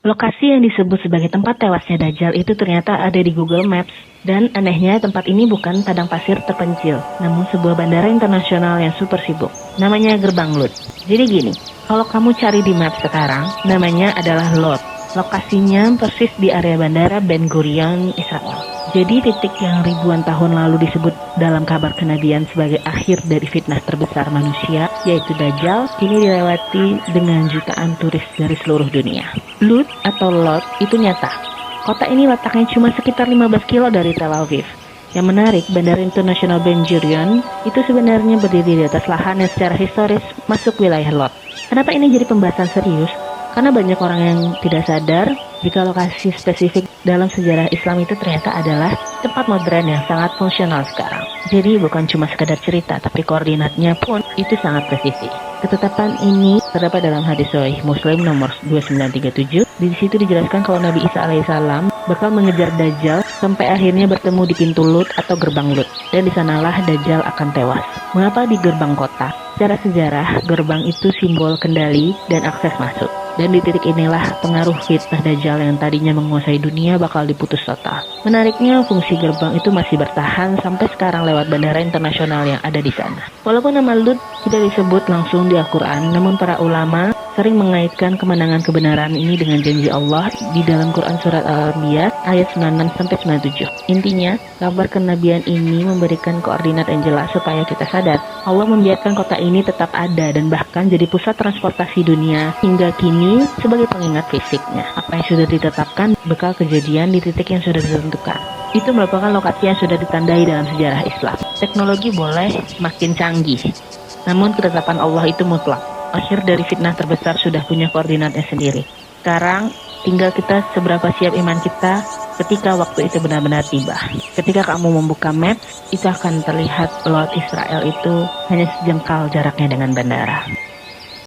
Lokasi yang disebut sebagai tempat tewasnya Dajjal itu ternyata ada di Google Maps. Dan anehnya tempat ini bukan padang pasir terpencil, namun sebuah bandara internasional yang super sibuk. Namanya Gerbang Lut. Jadi gini, kalau kamu cari di map sekarang, namanya adalah Lot. Lokasinya persis di area bandara Ben Gurion, Israel. Jadi titik yang ribuan tahun lalu disebut dalam kabar kenabian sebagai akhir dari fitnah terbesar manusia, yaitu Dajjal, kini dilewati dengan jutaan turis dari seluruh dunia. Lut atau Lot itu nyata. Kota ini letaknya cuma sekitar 15 kilo dari Tel Aviv. Yang menarik, Bandara Internasional Ben Gurion itu sebenarnya berdiri di atas lahan yang secara historis masuk wilayah Lot. Kenapa ini jadi pembahasan serius? Karena banyak orang yang tidak sadar jika lokasi spesifik dalam sejarah Islam itu ternyata adalah tempat modern yang sangat fungsional sekarang. Jadi bukan cuma sekedar cerita, tapi koordinatnya pun itu sangat presisi. Ketetapan ini terdapat dalam hadis Sahih Muslim nomor 2937. Di situ dijelaskan kalau Nabi Isa alaihissalam bakal mengejar Dajjal sampai akhirnya bertemu di pintu Lut atau gerbang Lut. Dan di sanalah Dajjal akan tewas. Mengapa di gerbang kota? Secara sejarah, gerbang itu simbol kendali dan akses masuk. Dan di titik inilah pengaruh fitnah Dajjal yang tadinya menguasai dunia bakal diputus total. Menariknya, fungsi gerbang itu masih bertahan sampai sekarang lewat bandara internasional yang ada di sana. Walaupun nama Lut tidak disebut langsung di Al-Quran, namun para ulama sering mengaitkan kemenangan kebenaran ini dengan janji Allah di dalam Quran Surat Al-Anbiya ayat 96-97. Intinya, kabar kenabian ini memberikan koordinat yang jelas supaya kita sadar Allah membiarkan kota ini tetap ada dan bahkan jadi pusat transportasi dunia hingga kini sebagai pengingat fisiknya. Apa yang sudah ditetapkan bekal kejadian di titik yang sudah ditentukan. Itu merupakan lokasi yang sudah ditandai dalam sejarah Islam. Teknologi boleh makin canggih, namun ketetapan Allah itu mutlak. Akhir dari fitnah terbesar sudah punya koordinatnya sendiri. Sekarang tinggal kita seberapa siap iman kita ketika waktu itu benar-benar tiba. Ketika kamu membuka map, itu akan terlihat Lot Israel itu hanya sejengkal jaraknya dengan bandara.